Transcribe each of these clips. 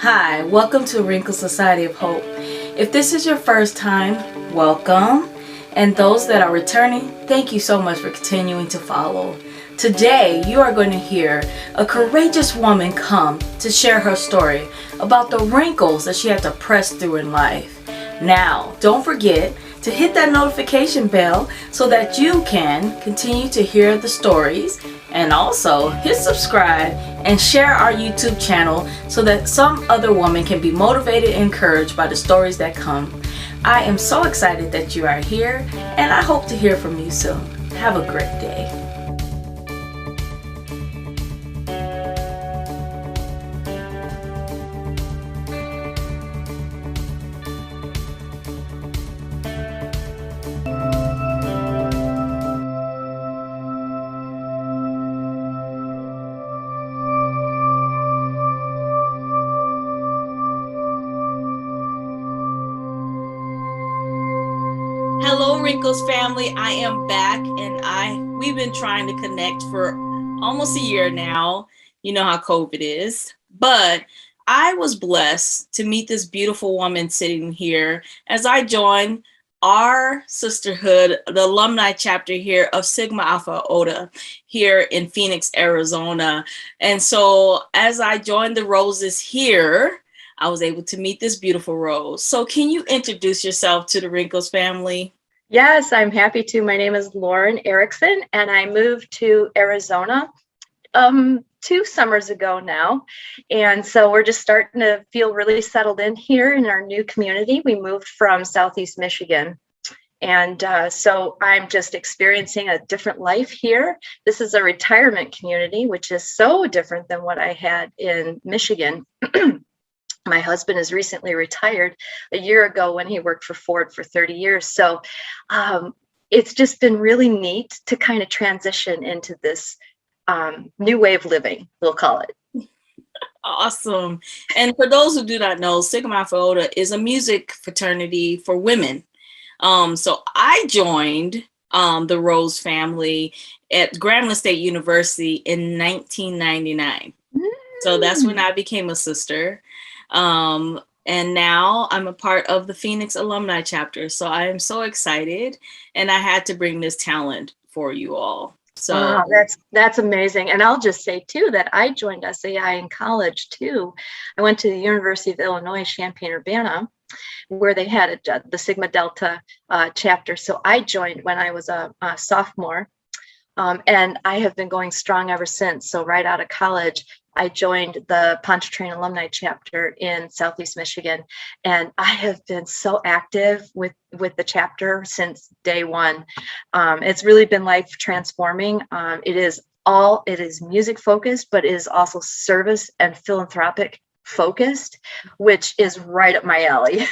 Hi, welcome to Wrinkle Society of Hope. If this is your first time, welcome. And those that are returning, thank you so much for continuing to follow. Today, you are going to hear a courageous woman come to share her story about the wrinkles that she had to press through in life. Now, don't forget to hit that notification bell so that you can continue to hear the stories, and also hit subscribe and share our YouTube channel so that some other woman can be motivated and encouraged by the stories that come. I am so excited that you are here, and I hope to hear from you soon. Have a great day. Hello, Wrinkles family. I am back, and we've been trying to connect for almost a year now. You know how COVID is, but I was blessed to meet this beautiful woman sitting here as I joined our sisterhood, the alumni chapter here of Sigma Alpha Iota here in Phoenix, Arizona. And so as I joined the Roses here, I was able to meet this beautiful Rose. So can you introduce yourself to the Wrinkles family? Yes, I'm happy to. My name is Lauren Erickson, and I moved to Arizona 2 summers ago now. And so we're just starting to feel really settled in here in our new community. We moved from Southeast Michigan. And so I'm just experiencing a different life here. This is a retirement community, which is so different than what I had in Michigan. My husband is recently retired a year ago when he worked for Ford for 30 years. So it's just been really neat to kind of transition into this new way of living, we'll call it. Awesome. And for those who do not know, Sigma Alpha Iota is a music fraternity for women. So I joined the Rose family at Grambling State University in 1999. So that's when I became a sister. And now I'm a part of the Phoenix alumni chapter. So I am so excited, and I had to bring this talent for you all. So wow, that's amazing. And I'll just say too that I joined SAI in college too. I went to the University of Illinois, Champaign-Urbana, where they had the Sigma Delta chapter. So I joined when I was a sophomore, and I have been going strong ever since. So right out of college, I joined the Pontchartrain alumni chapter in Southeast Michigan, and I have been so active with the chapter since day one. It's really been life transforming. It is music focused, but it is also service and philanthropic focused, which is right up my alley.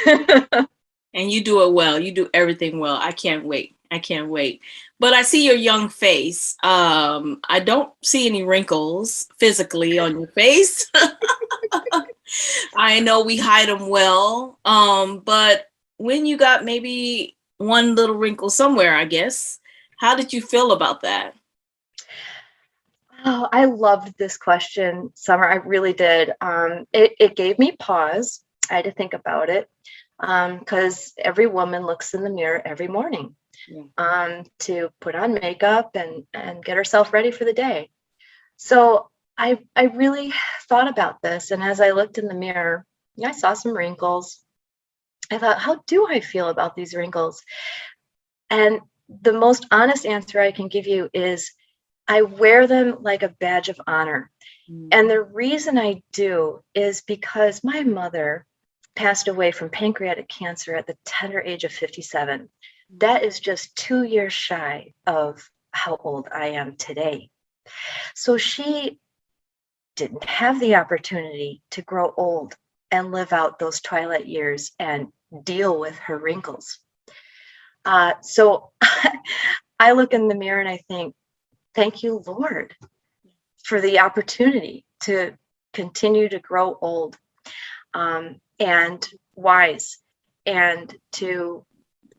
And you do it well. You do everything well. I can't wait. I can't wait. But I see your young face. I don't see any wrinkles physically on your face. I know we hide them well. But when you got maybe one little wrinkle somewhere, I guess, how did you feel about that? Oh, I loved this question, Summer. I really did. It gave me pause. I had to think about it because every woman looks in the mirror every morning. Yeah. To put on makeup and get herself ready for the day. So I really thought about this. And as I looked in the mirror, I saw some wrinkles. I thought, how do I feel about these wrinkles? And the most honest answer I can give you is I wear them like a badge of honor. And the reason I do is because my mother passed away from pancreatic cancer at the tender age of 57. That is just 2 years shy of how old I am today. So she didn't have the opportunity to grow old and live out those twilight years and deal with her wrinkles. So I look in the mirror and I think, thank you, Lord, for the opportunity to continue to grow old and wise, and to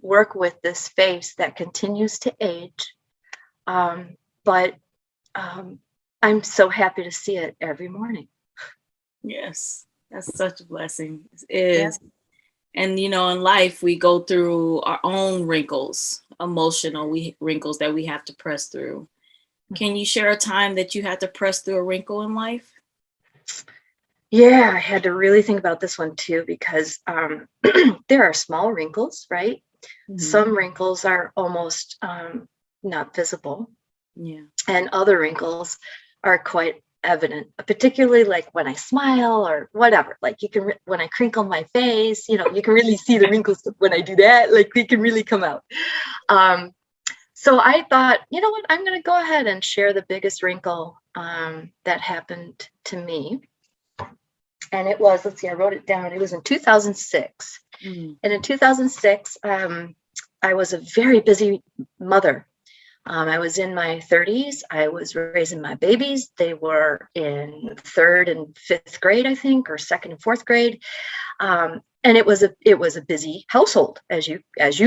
work with this face that continues to age. But I'm so happy to see it every morning. Yes. That's such a blessing. It Yeah. is. And you know, in life, we go through our own wrinkles, emotional wrinkles that we have to press through. Can you share a time that you had to press through a wrinkle in life? Yeah, I had to really think about this one too, because there are small wrinkles, right? Some wrinkles are almost not visible, Yeah. and other wrinkles are quite evident, particularly like when I smile or whatever. Like you can, when I crinkle my face, you know, you can really see the wrinkles when I do that. Like they can really come out. So I thought, you know what, I'm going to go ahead and share the biggest wrinkle that happened to me. And it was, let's see, I wrote it down. It was in 2006. And in 2006, I was a very busy mother. I was in my 30s. I was raising my babies. They were in 3rd and 5th grade, I think, or 2nd and 4th grade. And it was a busy household, as you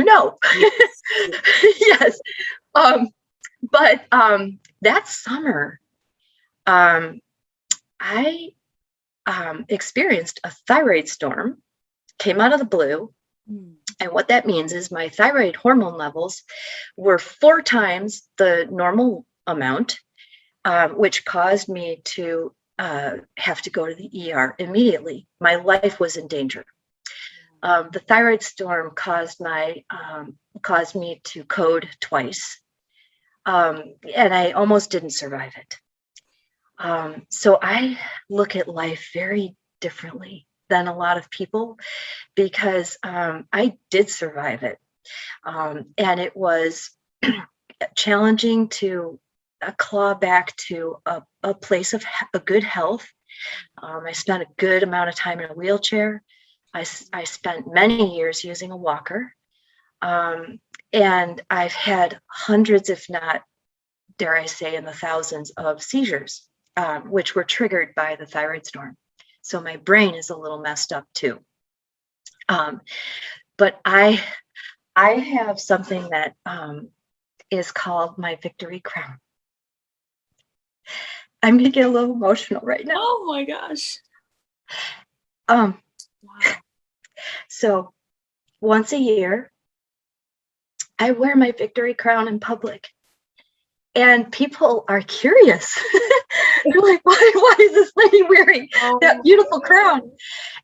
know. Yes. Yes. But that summer, I experienced a thyroid storm, came out of the blue. And what that means is my thyroid hormone levels were 4 times the normal amount, which caused me to have to go to the ER immediately. My life was in danger. The thyroid storm caused me to code twice, and I almost didn't survive it. So I look at life very differently than a lot of people, because I did survive it. And it was challenging to claw back to a place of a good health. I spent a good amount of time in a wheelchair. I spent many years using a walker. And I've had hundreds, if not, dare I say, in the thousands of seizures, which were triggered by the thyroid storm. So my brain is a little messed up too. But I have something that is called my victory crown. I'm going to get a little emotional right now. Oh my gosh. Wow. So once a year, I wear my victory crown in public. And people are curious. They're like, why is this lady wearing that beautiful crown?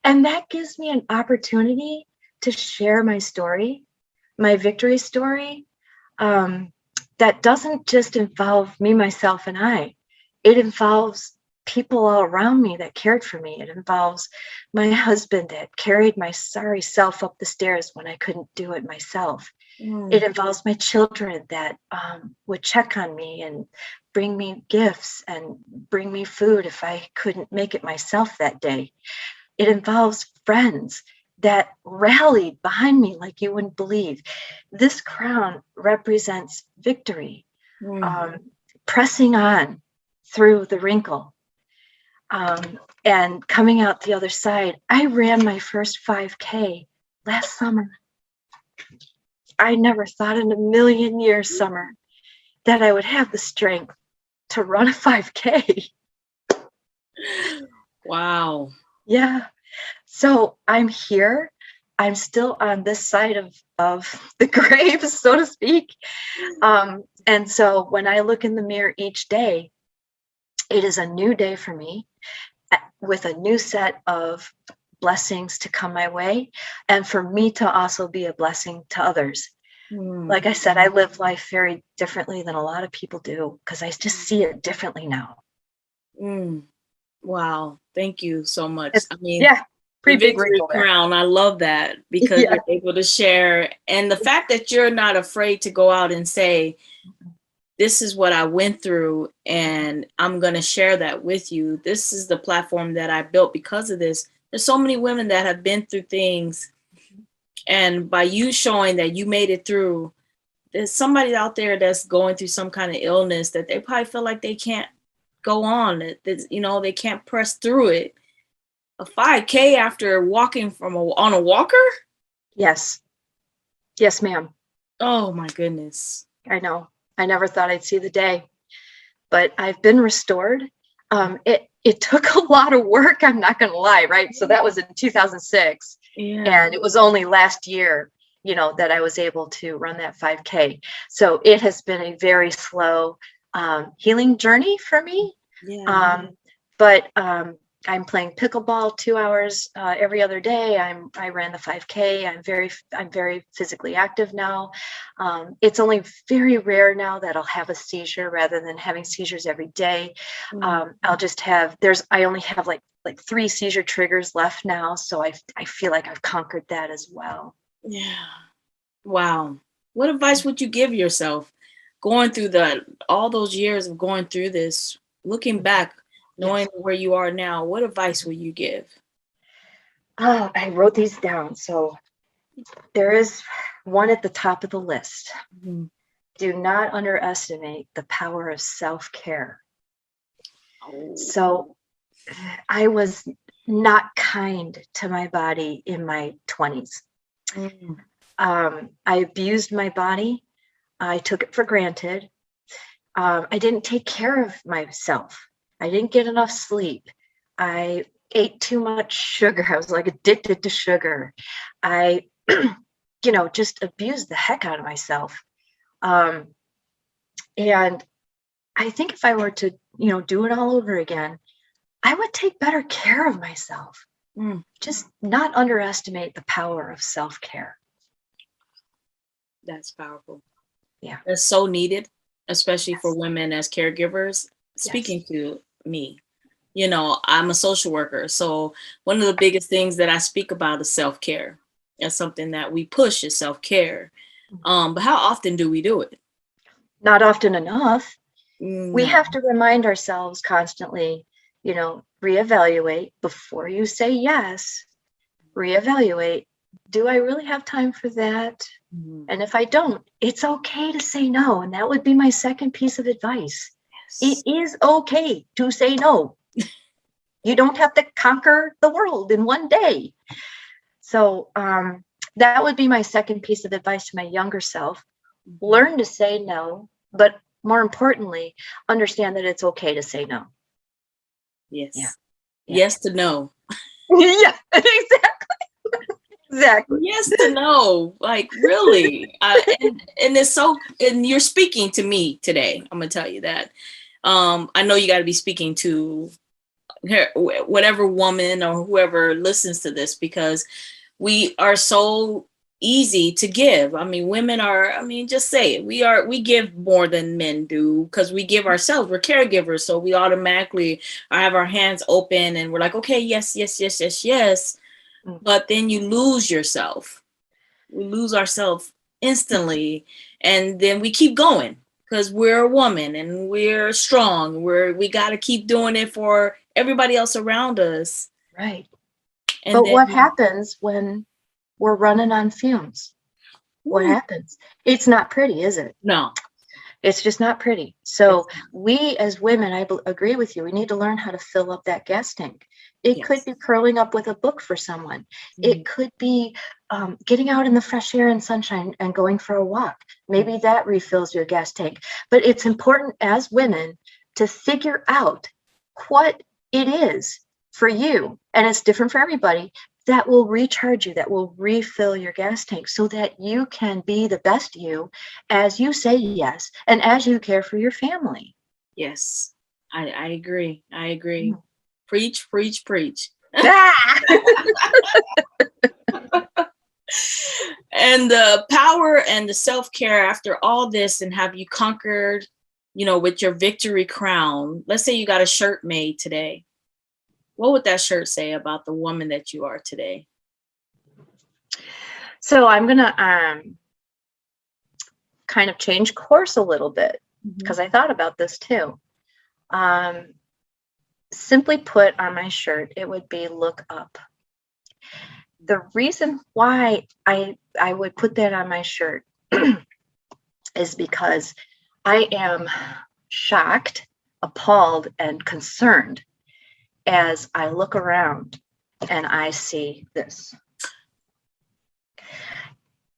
And that gives me an opportunity to share my story, my victory story, that doesn't just involve me, myself, and I. It involves people all around me that cared for me. It involves my husband that carried my sorry self up the stairs when I couldn't do it myself. It involves my children that would check on me and bring me gifts and bring me food if I couldn't make it myself that day. It involves friends that rallied behind me like you wouldn't believe. This crown represents victory, pressing on through the wrinkle, and coming out the other side. I ran my first 5K last summer. I never thought in a million years, Summer, that I would have the strength to run a 5K. Wow. Yeah. So I'm here. I'm still on this side of the grave, so to speak. And so when I look in the mirror each day, it is a new day for me with a new set of blessings to come my way, and for me to also be a blessing to others. Like I said, I live life very differently than a lot of people do, because I just see it differently now. Wow. Thank you so much. I mean, yeah, the victory crown, I love that, because you're able to share. And the fact that you're not afraid to go out and say, this is what I went through, and I'm going to share that with you. This is the platform that I built because of this. There's so many women that have been through things, and by you showing that you made it through, there's somebody out there that's going through some kind of illness that they probably feel like they can't go on, that you know, they can't press through it. A 5K after walking on a walker? Yes, ma'am. Oh my goodness. I know. I never thought I'd see the day, but I've been restored. it took a lot of work. I'm not going to lie. Right. So that was in 2006. Yeah. And it was only last year, that I was able to run that 5K. So it has been a very slow healing journey for me. Yeah. But I'm playing pickleball 2 hours every other day. I ran the 5K. I'm very physically active now. It's only very rare now that I'll have a seizure rather than having seizures every day. I'll just I only have like 3 seizure triggers left now. So I feel like I've conquered that as well. Yeah. Wow. What advice would you give yourself going through all those years of going through this, looking back, knowing where you are now? What advice would you give? Oh, I wrote these down. So there is one at the top of the list. Mhm. Do not underestimate the power of self-care. Oh. So I was not kind to my body in my 20s. Mm. I abused my body. I took it for granted. I didn't take care of myself. I didn't get enough sleep. I ate too much sugar. I was like addicted to sugar. I, just abused the heck out of myself. And I think if I were to, do it all over again, I would take better care of myself. Just not underestimate the power of self-care. That's powerful. Yeah. That's so needed, especially for women as caregivers. Speaking to me, I'm a social worker. So one of the biggest things that I speak about is self-care. That's something that we push is self-care. But how often do we do it? Not often enough. No. We have to remind ourselves constantly, reevaluate before you say yes. Reevaluate. Do I really have time for that? And if I don't, it's okay to say no. And that would be my second piece of advice. Yes. It is okay to say no. You don't have to conquer the world in one day. So that would be my second piece of advice to my younger self. Learn to say no, but more importantly, understand that it's okay to say no. Yes. Yeah. Yes to no. Yeah, exactly. Exactly. Yes to no. Like really. And it's so, and you're speaking to me today. I'm gonna tell you that. I know you got to be speaking to whatever woman or whoever listens to this, because we are so easy to give. I mean, women are, just say it. We give more than men do because we give ourselves. We're caregivers. So we automatically have our hands open and we're like, okay, yes, yes, yes, yes, yes. But then you lose yourself. We lose ourselves instantly. And then we keep going because we're a woman and we're strong. We got to keep doing it for everybody else around us. Right. And but what happens when we're running on fumes? What happens? It's not pretty, is it? No. It's just not pretty. So we as women, I agree with you, we need to learn how to fill up that gas tank. It could be curling up with a book for someone. It could be getting out in the fresh air and sunshine and going for a walk. Maybe that refills your gas tank. But it's important as women to figure out what it is for you, and it's different for everybody, that will recharge you, that will refill your gas tank so that you can be the best you as you say yes and as you care for your family. Yes, I agree. I agree. Preach, preach, preach. And the power and the self-care after all this, and have you conquered, with your victory crown? Let's say you got a shirt made today. What would that shirt say about the woman that you are today? So I'm going to kind of change course a little bit because I thought about this too. Simply put on my shirt, it would be look up. The reason why I would put that on my shirt is because I am shocked, appalled, and concerned as I look around and I see this.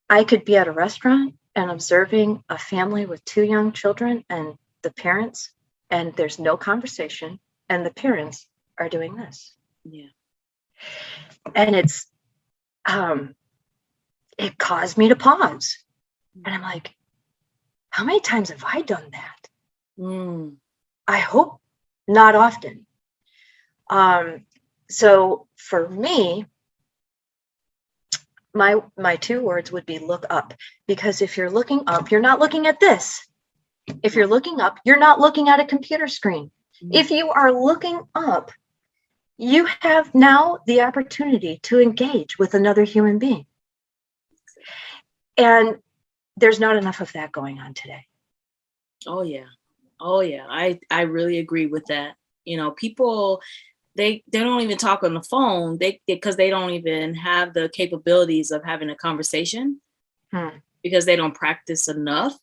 I could be at a restaurant and observing a family with 2 young children and the parents, and there's no conversation, and the parents are doing this. Yeah. And it caused me to pause. And I'm like, how many times have I done that? I hope not often. So for me, my two words would be look up, because if you're looking up, you're not looking at this. If you're looking up, you're not looking at a computer screen. If you are looking up, you have now the opportunity to engage with another human being. And there's not enough of that going on today. Oh yeah. Oh yeah. I really agree with that. You know, people, they don't even talk on the phone because they don't even have the capabilities of having a conversation because they don't practice enough.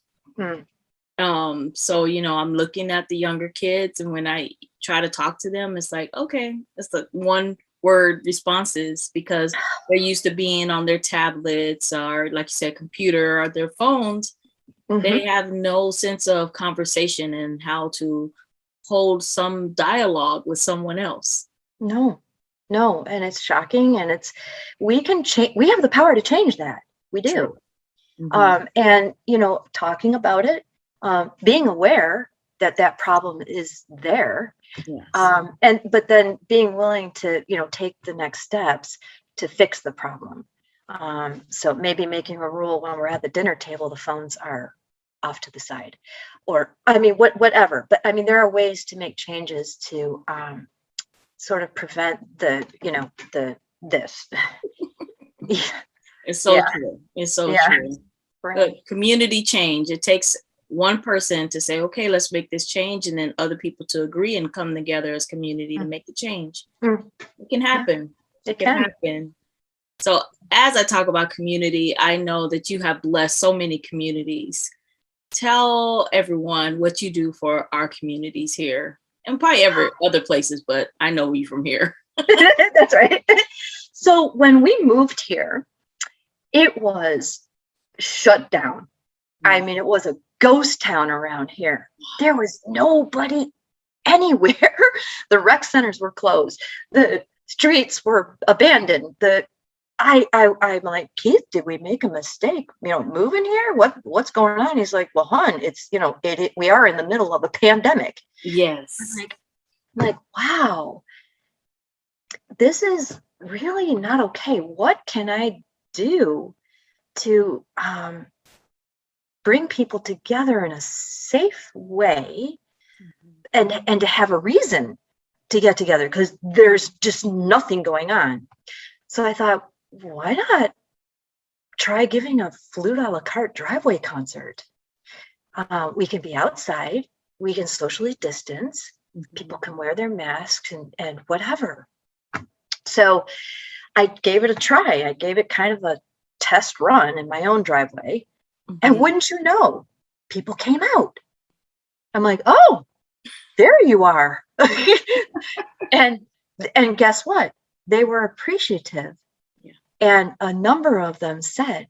So, you know, I'm looking at the younger kids, and when I try to talk to them, it's like, okay, it's the one word responses, because they're used to being on their tablets or, like you said, computer or their phones. They have no sense of conversation and how to hold some dialogue with someone else. No. And it's shocking. And we can change. We have the power to change that. We do. And, you know, talking about it, being aware that that problem is there. Yes. But then being willing to, you know, take the next steps to fix the problem. So maybe making a rule when we're at the dinner table, the phones are off to the side, or, I mean, whatever. But I mean, there are ways to make changes to sort of prevent the, you know, this. It's so true. It's so true. Right. Community change. It takes one person to say, okay, let's make this change, and then other people to agree and come together as community to make the change. It can happen. It can happen. So as I talk about community, I know that you have blessed so many communities. Tell everyone what you do for our communities here, and probably other places, but I know you from here. That's right. So when we moved here, it was shut down. I mean, it was a ghost town around here. There was nobody anywhere. The rec centers were closed. The streets were abandoned. I'm like, Keith, did we make a mistake? You know, moving here? What's going on? He's like, well, hon, it's, you know, we are in the middle of a pandemic. Yes. I'm like, wow, this is really not okay. What can I do to bring people together in a safe way, and to have a reason to get together, because there's just nothing going on. So I thought, why not try giving a Flute A La Carte driveway concert? We can be outside, we can socially distance, people can wear their masks and whatever. So I gave it a try. I gave it kind of a test run in my own driveway. And wouldn't you know, people came out. I'm like, oh, there you are. and guess what? They were appreciative. Yeah. And a number of them said,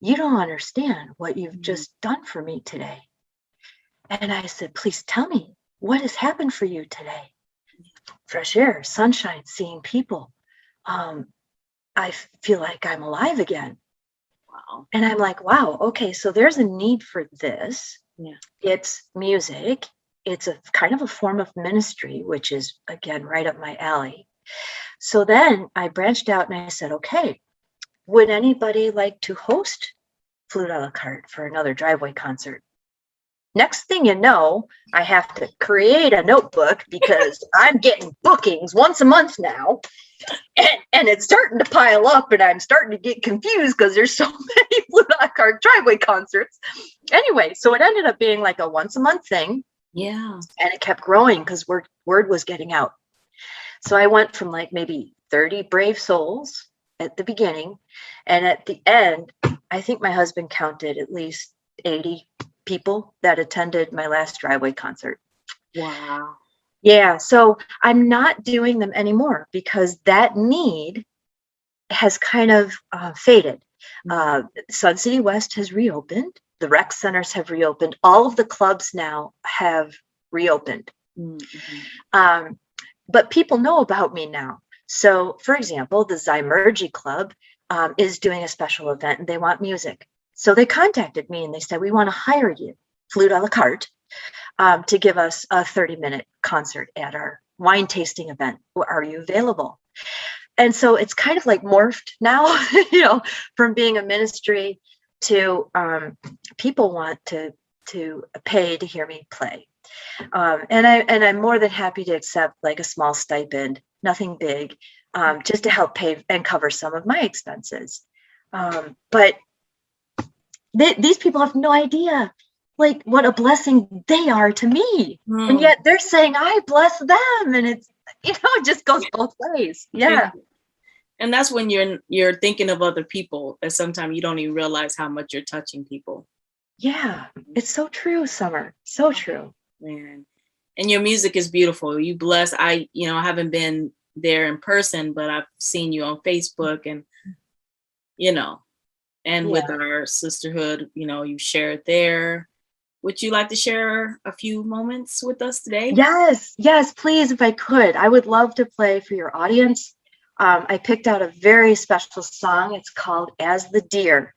you don't understand what you've just done for me today. And I said, please tell me, what has happened for you today? Fresh air, sunshine, seeing people. I feel like I'm alive again. Wow. And I'm like, wow, okay, so there's a need for this. Yeah. It's music. It's a kind of a form of ministry, which is, again, right up my alley. So then I branched out and I said, okay, would anybody like to host Flute A La Carte for another driveway concert? Next thing you know, I have to create a notebook because I'm getting bookings once a month now. And it's starting to pile up, and I'm starting to get confused because there's so many Flute A La Carte driveway concerts. Anyway, so it ended up being like a once a month thing. Yeah. And it kept growing because word was getting out. So I went from like maybe 30 brave souls at the beginning. And at the end, I think my husband counted at least 80 people that attended my last driveway concert. Wow. Yeah. So I'm not doing them anymore because that need has kind of faded. Sun City West has reopened. The rec centers have reopened. All of the clubs now have reopened. but people know about me now. So, for example, the Zymergy Club is doing a special event and they want music. So they contacted me and they said, we want to hire you, Flute A La Carte, to give us a 30-minute concert at our wine tasting event. Are you available? And so it's kind of like morphed now, from being a ministry to people want to pay to hear me play. And I'm more than happy to accept like a small stipend, nothing big, just to help pay and cover some of my expenses. But these people have no idea like what a blessing they are to me. And yet they're saying I bless them, and it's, it just goes both ways. Yeah. And that's when you're thinking of other people, that sometimes you don't even realize how much you're touching people. Yeah, it's so true, Summer. So true. Man. And your music is beautiful. You bless. I haven't been there in person, but I've seen you on Facebook and with our sisterhood, you share it there. Would you like to share a few moments with us today? Yes, please, if I could. I would love to play for your audience. I picked out a very special song. It's called As the Deer,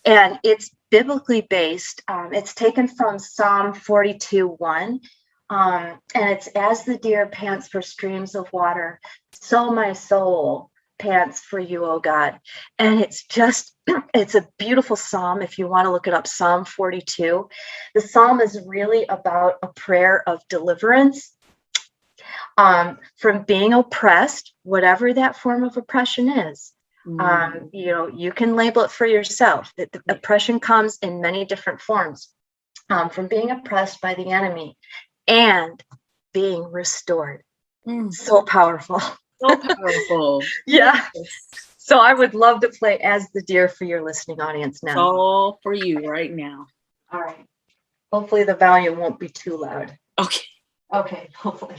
and it's biblically based. It's taken from Psalm 42:1, and it's as the deer pants for streams of water, so my soul pants for you, oh God. And it's a beautiful psalm. If you want to look it up, Psalm 42. The psalm is really about a prayer of deliverance from being oppressed, whatever that form of oppression is. You can label it for yourself. That the oppression comes in many different forms, from being oppressed by the enemy and being restored. So powerful. So powerful. Yeah. So I would love to play As the Deer for your listening audience now. It's all for you right now. All right. Hopefully the volume won't be too loud. Okay, hopefully.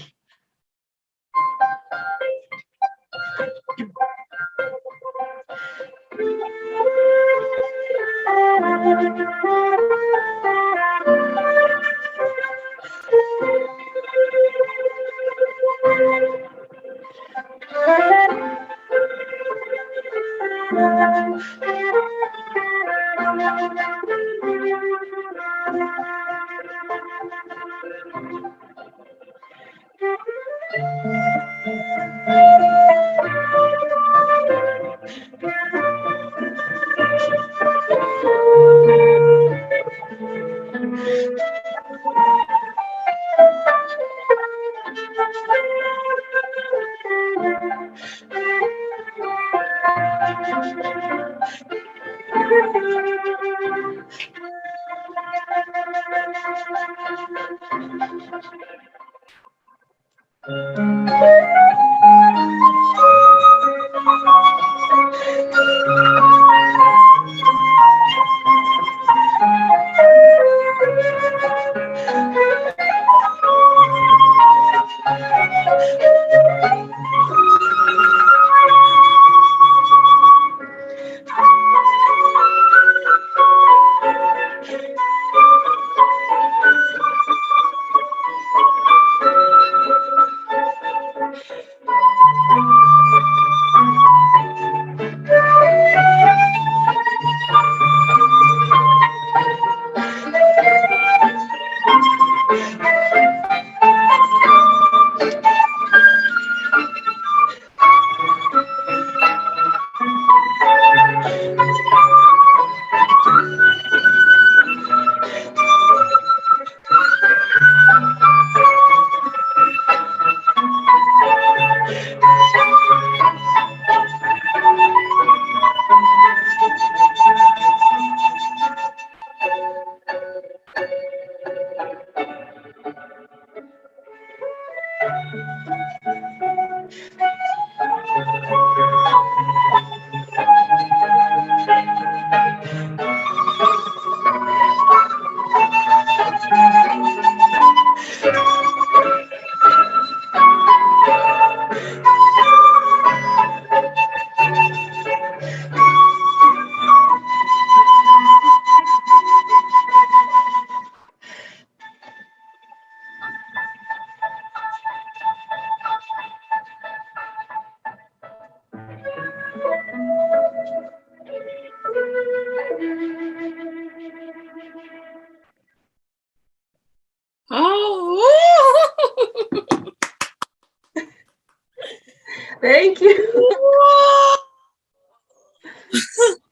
Thank you.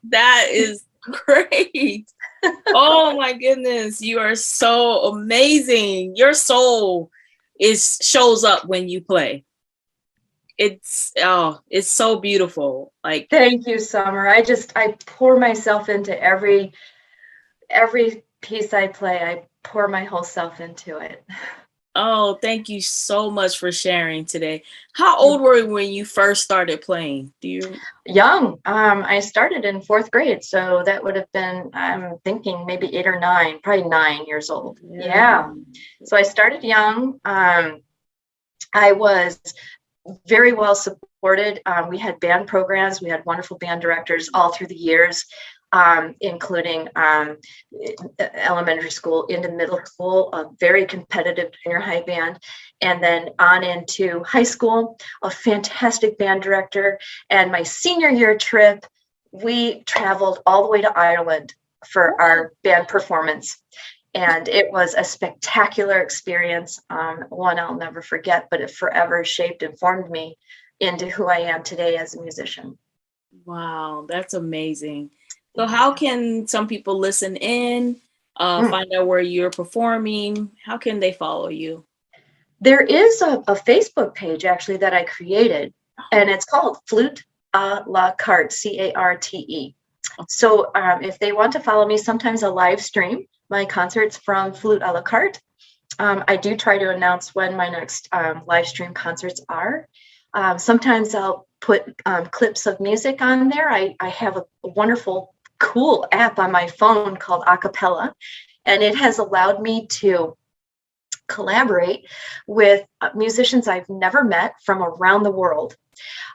That is great. Oh my goodness, you are so amazing. Your soul shows up when you play. It's so beautiful. Like, Thank you, Summer. I pour myself into every piece I play. I pour my whole self into it. oh, thank you so much for sharing today. How old were you when you first started playing? Do you? Young. I started in 4th grade, so that would have been, I'm thinking maybe 8 or 9, probably 9 years old. Yeah. So I started young. I was very well supported. We had band programs. We had wonderful band directors all through the years, including elementary school into middle school, a very competitive junior high band, and then on into high school, a fantastic band director. And my senior year trip, we traveled all the way to Ireland for our band performance. And it was a spectacular experience, one I'll never forget, but it forever shaped and formed me into who I am today as a musician. Wow, that's amazing. So how can some people listen in, find out where you're performing? How can they follow you? There is a Facebook page actually that I created, and it's called Flute A La Carte, Carte. So if they want to follow me, sometimes I'll live stream my concerts from Flute A La Carte. I do try to announce when my next live stream concerts are. Sometimes I'll put clips of music on there. I have a wonderful, cool app on my phone called Acapella, and it has allowed me to collaborate with musicians I've never met from around the world.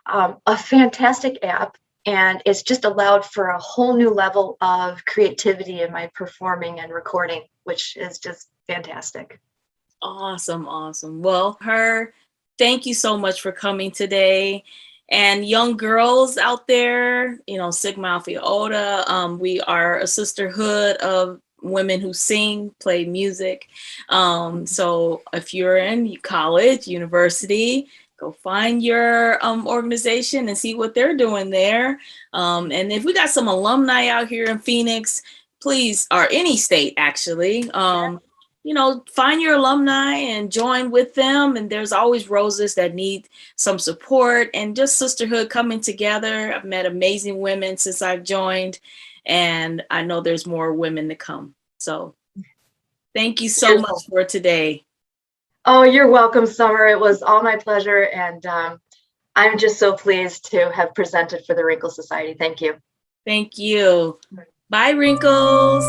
A fantastic app. And it's just allowed for a whole new level of creativity in my performing and recording, which is just fantastic. Awesome, awesome. Well, thank you so much for coming today. And young girls out there, Sigma Alpha Iota, we are a sisterhood of women who sing, play music. So if you're in college, university, go find your organization and see what they're doing there. And if we got some alumni out here in Phoenix, please, or any state actually, find your alumni and join with them. And there's always roses that need some support and just sisterhood coming together. I've met amazing women since I've joined, and I know there's more women to come. So thank you so much for today. Oh, you're welcome, Summer. It was all my pleasure. And I'm just so pleased to have presented for the Wrinkle Society. Thank you. Thank you. Bye, Wrinkles.